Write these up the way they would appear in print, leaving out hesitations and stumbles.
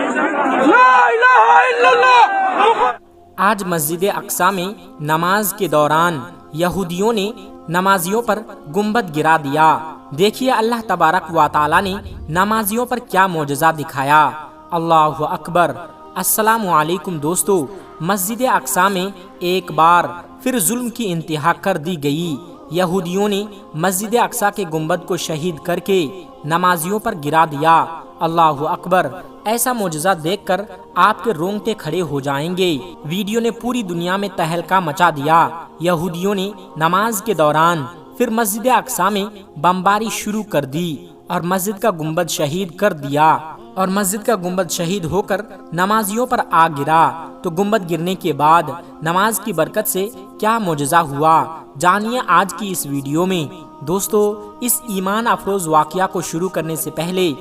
لا الہ الا اللہ۔ آج مسجد اقصی میں نماز کے دوران یہودیوں نے نمازیوں پر گنبد گرا دیا۔ دیکھیے اللہ تبارک و تعالی نے نمازیوں پر کیا معجزہ دکھایا۔ اللہ اکبر۔ السلام علیکم دوستو، مسجد اقصی میں ایک بار پھر ظلم کی انتہا کر دی گئی۔ یہودیوں نے مسجد اقصی کے گنبد کو شہید کر کے نمازیوں پر گرا دیا۔ اللہ اکبر۔ ایسا معجزہ دیکھ کر آپ کے رونگٹے کھڑے ہو جائیں گے۔ ویڈیو نے پوری دنیا میں تہلکہ مچا دیا۔ یہودیوں نے نماز کے دوران پھر مسجد اقصی میں بمباری شروع کر دی اور مسجد کا گنبد شہید کر دیا، اور مسجد کا گنبد شہید ہو کر نمازیوں پر آ گرا۔ تو گنبد گرنے کے بعد نماز کی برکت سے کیا معجزہ ہوا، جانیے آج کی اس ویڈیو میں۔ دوستو، اس ایمان افروز واقعہ کو شروع کرنے سے پہلے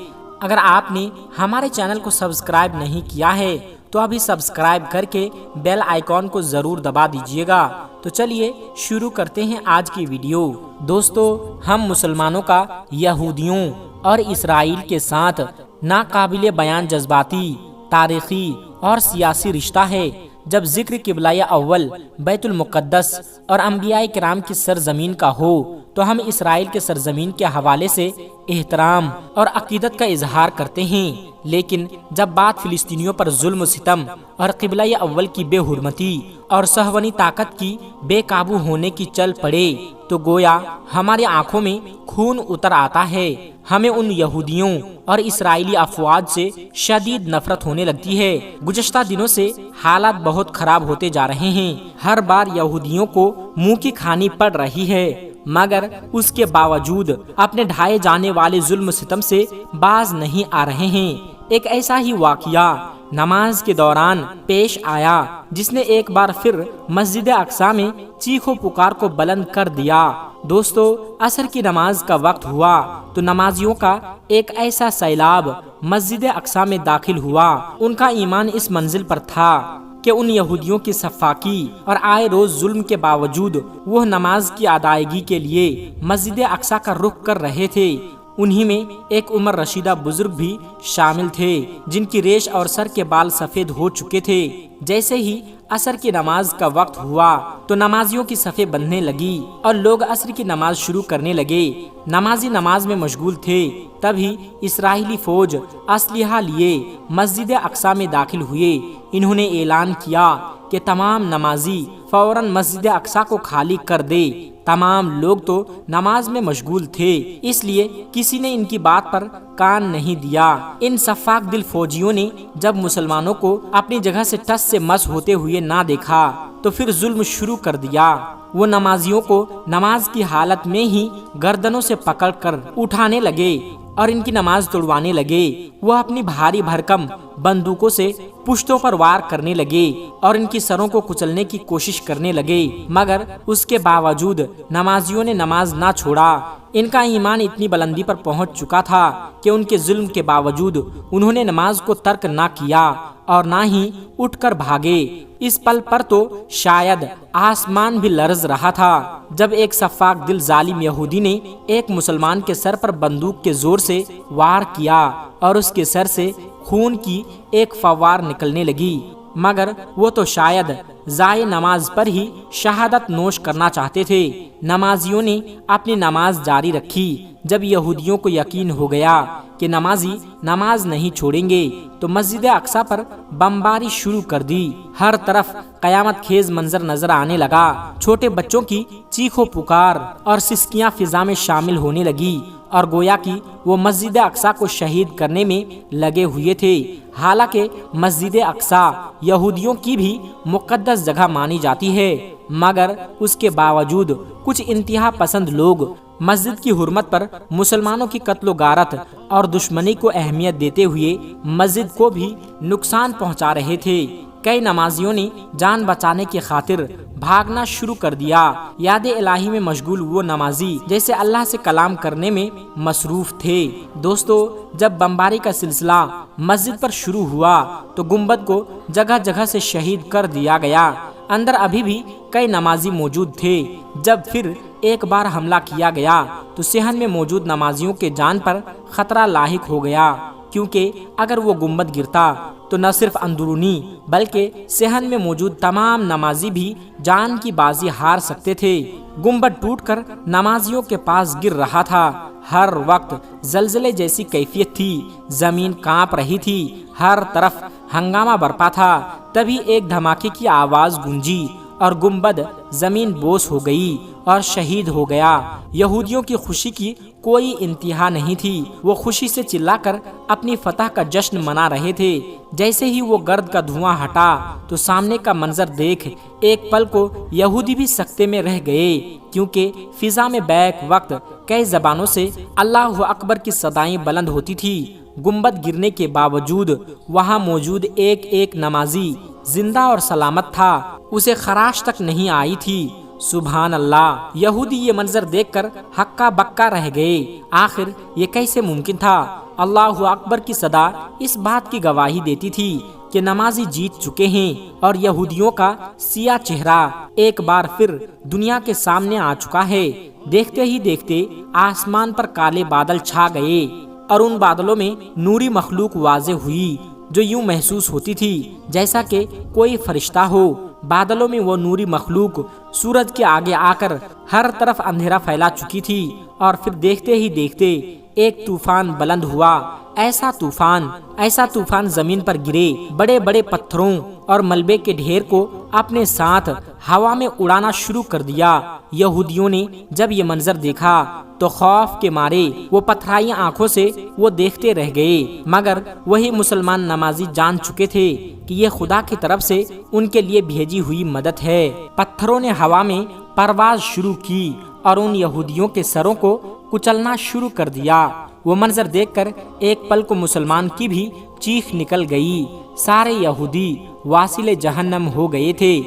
اگر آپ نے ہمارے چینل کو سبسکرائب نہیں کیا ہے تو ابھی سبسکرائب کر کے بیل آئیکن کو ضرور دبا دیجیے گا۔ تو چلیے شروع کرتے ہیں آج کی ویڈیو۔ دوستو، ہم مسلمانوں کا یہودیوں اور اسرائیل کے ساتھ ناقابل بیان جذباتی، تاریخی اور سیاسی رشتہ ہے۔ جب ذکر قبلہ اول بیت المقدس اور انبیاء کرام کی سرزمین کا ہو تو ہم اسرائیل کے سرزمین کے حوالے سے احترام اور عقیدت کا اظہار کرتے ہیں، لیکن جب بات فلسطینیوں پر ظلم و ستم اور قبلہ اول کی بے حرمتی اور صہیونی طاقت کی بے قابو ہونے کی چل پڑے تو گویا ہماری آنکھوں میں خون اتر آتا ہے۔ ہمیں ان یہودیوں اور اسرائیلی افواج سے شدید نفرت ہونے لگتی ہے۔ گزشتہ دنوں سے حالات بہت خراب ہوتے جا رہے ہیں۔ ہر بار یہودیوں کو منہ کی کھانی پڑ رہی ہے، مگر اس کے باوجود اپنے ڈھائے جانے والے ظلم ستم سے باز نہیں آ رہے ہیں۔ ایک ایسا ہی واقعہ نماز کے دوران پیش آیا جس نے ایک بار پھر مسجد اقصی میں چیخ و پکار کو بلند کر دیا۔ دوستو، عصر کی نماز کا وقت ہوا تو نمازیوں کا ایک ایسا سیلاب مسجد اقصی میں داخل ہوا۔ ان کا ایمان اس منزل پر تھا کہ ان یہودیوں کی سفاکی اور آئے روز ظلم کے باوجود وہ نماز کی ادائیگی کے لیے مسجد اقصی کا رخ کر رہے تھے۔ انہی میں ایک عمر رشیدہ بزرگ بھی شامل تھے جن کی ریش اور سر کے بال سفید ہو چکے تھے۔ جیسے ہی عصر کی نماز کا وقت ہوا تو نمازیوں کی صفیں بندھنے لگی اور لوگ عصر کی نماز شروع کرنے لگے۔ نمازی نماز میں مشغول تھے، تبھی اسرائیلی فوج اسلحہ لیے مسجد اقصی میں داخل ہوئے۔ انہوں نے اعلان کیا کہ تمام نمازی فوراً مسجد اقصی کو خالی کر دے۔ تمام لوگ تو نماز میں مشغول تھے، اس لیے کسی نے ان کی بات پر کان نہیں دیا۔ ان شفاق دل فوجیوں نے جب مسلمانوں کو اپنی جگہ سے ٹس سے مس ہوتے ہوئے نہ دیکھا تو پھر ظلم شروع کر دیا۔ وہ نمازیوں کو نماز کی حالت میں ہی گردنوں سے پکڑ کر اٹھانے لگے اور ان کی نماز توڑوانے لگے۔ وہ اپنی بھاری بھرکم بندوقوں سے پشتوں پر وار کرنے لگے اور ان کی سروں کو کچلنے کی کوشش کرنے لگے، مگر اس کے باوجود نمازیوں نے نماز نہ چھوڑا۔ ان کا ایمان اتنی بلندی پر پہنچ چکا تھا کہ ان کے ظلم کے باوجود انہوں نے نماز کو ترک نہ کیا اور نہ ہی اٹھ کر بھاگے۔ اس پل پر تو شاید آسمان بھی لرز رہا تھا جب ایک شفاق دل ظالم یہودی نے ایک مسلمان کے سر پر بندوق کے زور سے وار کیا اور اس کے سر سے خون کی ایک فوار نکلنے لگی، مگر وہ تو شاید ضائع نماز پر ہی شہادت نوش کرنا چاہتے تھے۔ نمازیوں نے اپنی نماز جاری رکھی۔ جب یہودیوں کو یقین ہو گیا کہ نمازی نماز نہیں چھوڑیں گے تو مسجد اقصی پر بمباری شروع کر دی۔ ہر طرف قیامت خیز منظر نظر آنے لگا۔ چھوٹے بچوں کی چیخ و پکار اور سسکیاں فضا میں شامل ہونے لگی اور گویا کہ وہ مسجد اقصی کو شہید کرنے میں لگے ہوئے تھے۔ حالانکہ مسجد اقصی یہودیوں کی بھی مقدس جگہ مانی جاتی ہے، مگر اس کے باوجود کچھ انتہا پسند لوگ مسجد کی حرمت پر مسلمانوں کی قتل و غارت اور دشمنی کو اہمیت دیتے ہوئے مسجد کو بھی نقصان پہنچا رہے تھے۔ کئی نمازیوں نے جان بچانے کی خاطر بھاگنا شروع کر دیا۔ یاد الہی میں مشغول وہ نمازی جیسے اللہ سے کلام کرنے میں مصروف تھے۔ دوستو، جب بمباری کا سلسلہ مسجد پر شروع ہوا تو گنبد کو جگہ جگہ سے شہید کر دیا گیا۔ اندر ابھی بھی کئی نمازی موجود تھے۔ جب پھر ایک بار حملہ کیا گیا تو صحن میں موجود نمازیوں کے جان پر خطرہ لاحق ہو گیا۔ کیونکہ اگر وہ گنبد گرتا تو نہ صرف اندرونی بلکہ صحن میں موجود تمام نمازی بھی جان کی بازی ہار سکتے تھے۔ گنبد ٹوٹ کر نمازیوں کے پاس گر رہا تھا۔ ہر وقت زلزلے جیسی کیفیت تھی، زمین کانپ رہی تھی، ہر طرف ہنگامہ برپا تھا۔ تبھی ایک دھماکے کی آواز گونجی اور گنبد زمین بوس ہو گئی اور شہید ہو گیا۔ یہودیوں کی خوشی کی کوئی انتہا نہیں تھی۔ وہ خوشی سے چلا کر اپنی فتح کا جشن منا رہے تھے۔ جیسے ہی وہ گرد کا دھواں ہٹا تو سامنے کا منظر دیکھ ایک پل کو یہودی بھی سکتے میں رہ گئے، کیونکہ فضا میں بیک وقت کئی زبانوں سے اللہ اکبر کی صدائیں بلند ہوتی تھی۔ گنبد گرنے کے باوجود وہاں موجود ایک ایک نمازی زندہ اور سلامت تھا، اسے خراش تک نہیں آئی تھی۔ سبحان اللہ! یہودی یہ منظر دیکھ کر ہکا بکا رہ گئے۔ آخر یہ کیسے ممکن تھا؟ اللہ اکبر کی صدا اس بات کی گواہی دیتی تھی کہ نمازی جیت چکے ہیں اور یہودیوں کا سیاہ چہرہ ایک بار پھر دنیا کے سامنے آ چکا ہے۔ دیکھتے ہی دیکھتے آسمان پر کالے بادل چھا گئے اور ان بادلوں میں نوری مخلوق واضح ہوئی جو یوں محسوس ہوتی تھی جیسا کہ کوئی فرشتہ ہو۔ بادلوں میں وہ نوری مخلوق سورج کے آگے آ کر ہر طرف اندھیرا پھیلا چکی تھی اور پھر دیکھتے ہی دیکھتے ایک طوفان بلند ہوا۔ ایسا طوفان زمین پر گرے بڑے بڑے پتھروں اور ملبے کے ڈھیر کو اپنے ساتھ ہوا میں اڑانا شروع کر دیا۔ یہودیوں نے جب یہ منظر دیکھا تو خوف کے مارے وہ پتھرائی آنکھوں سے وہ دیکھتے رہ گئے، مگر وہی مسلمان نمازی جان چکے تھے کہ یہ خدا کی طرف سے ان کے لیے بھیجی ہوئی مدد ہے۔ پتھروں نے ہوا میں پرواز شروع کی اور ان یہودیوں کے سروں کو کچلنا شروع کر دیا۔ وہ منظر دیکھ کر ایک پل کو مسلمان کی بھی چیخ نکل گئی۔ سارے یہودی واصل جہنم ہو گئے تھے۔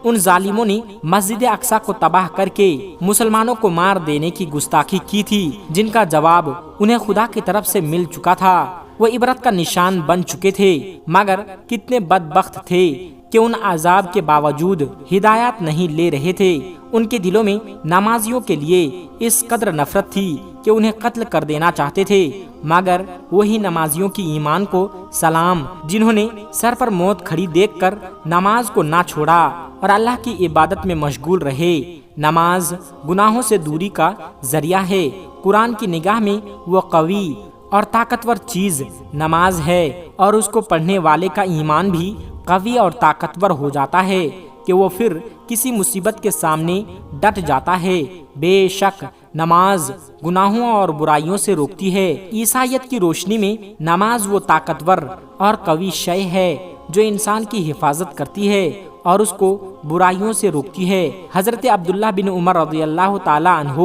ان ظالموں نے مسجد اقصی کو تباہ کر کے مسلمانوں کو مار دینے کی گستاخی کی تھی، جن کا جواب انہیں خدا کی طرف سے مل چکا تھا۔ وہ عبرت کا نشان بن چکے تھے، مگر کتنے بدبخت تھے کہ ان عذاب کے باوجود ہدایت نہیں لے رہے تھے۔ ان کے دلوں میں نمازیوں کے لیے اس قدر نفرت تھی کہ انہیں قتل کر دینا چاہتے تھے، مگر وہی نمازیوں کی ایمان کو سلام جنہوں نے سر پر موت کھڑی دیکھ کر نماز کو نہ چھوڑا اور اللہ کی عبادت میں مشغول رہے۔ نماز گناہوں سے دوری کا ذریعہ ہے۔ قرآن کی نگاہ میں وہ قوی اور طاقتور چیز نماز ہے، اور اس کو پڑھنے والے کا ایمان بھی قوی اور طاقتور ہو جاتا ہے کہ وہ پھر کسی مصیبت کے سامنے ڈٹ جاتا ہے۔ بے شک نماز گناہوں اور برائیوں سے روکتی ہے۔ عیسائیت کی روشنی میں نماز وہ طاقتور اور قوی شے ہے جو انسان کی حفاظت کرتی ہے اور اس کو برائیوں سے روکتی ہے۔ حضرت عبداللہ بن عمر رضی اللہ تعالی عنہ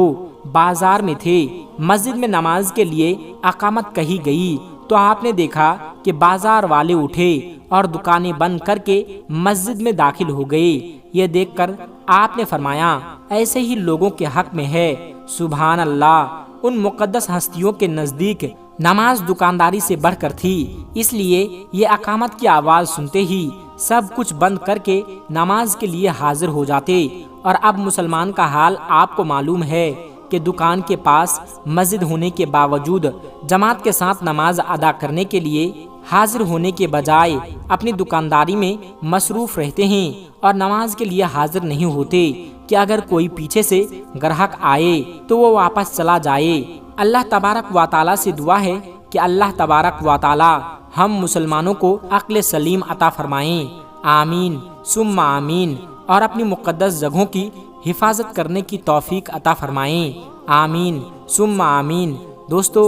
بازار میں تھے۔ مسجد میں نماز کے لیے اقامت کہی گئی تو آپ نے دیکھا کہ بازار والے اٹھے اور دکانیں بند کر کے مسجد میں داخل ہو گئے۔ یہ دیکھ کر آپ نے فرمایا، ایسے ہی لوگوں کے حق میں ہے۔ سبحان اللہ! ان مقدس ہستیوں کے نزدیک نماز دکانداری سے بڑھ کر تھی، اس لیے یہ اقامت کی آواز سنتے ہی سب کچھ بند کر کے نماز کے لیے حاضر ہو جاتے۔ اور اب مسلمان کا حال آپ کو معلوم ہے کہ دکان کے پاس مسجد ہونے کے باوجود جماعت کے ساتھ نماز ادا کرنے کے لیے حاضر ہونے کے بجائے اپنی دکانداری میں مصروف رہتے ہیں اور نماز کے لیے حاضر نہیں ہوتے کہ اگر کوئی پیچھے سے گراہک آئے تو وہ واپس چلا جائے۔ اللہ تبارک و تعالی سے دعا ہے کہ اللہ تبارک و تعالی ہم مسلمانوں کو عقل سلیم عطا فرمائیں۔ آمین ثم آمین، اور اپنی مقدس جگہوں کی حفاظت کرنے کی توفیق عطا فرمائیں۔ آمین ثم آمین۔ دوستو،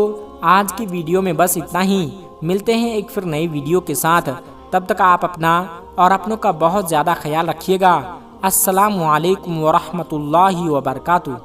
آج کی ویڈیو میں بس اتنا ہی۔ ملتے ہیں ایک پھر نئی ویڈیو کے ساتھ، تب تک آپ اپنا اور اپنوں کا بہت زیادہ خیال رکھیے گا۔ السلام علیکم ورحمۃ اللہ وبرکاتہ۔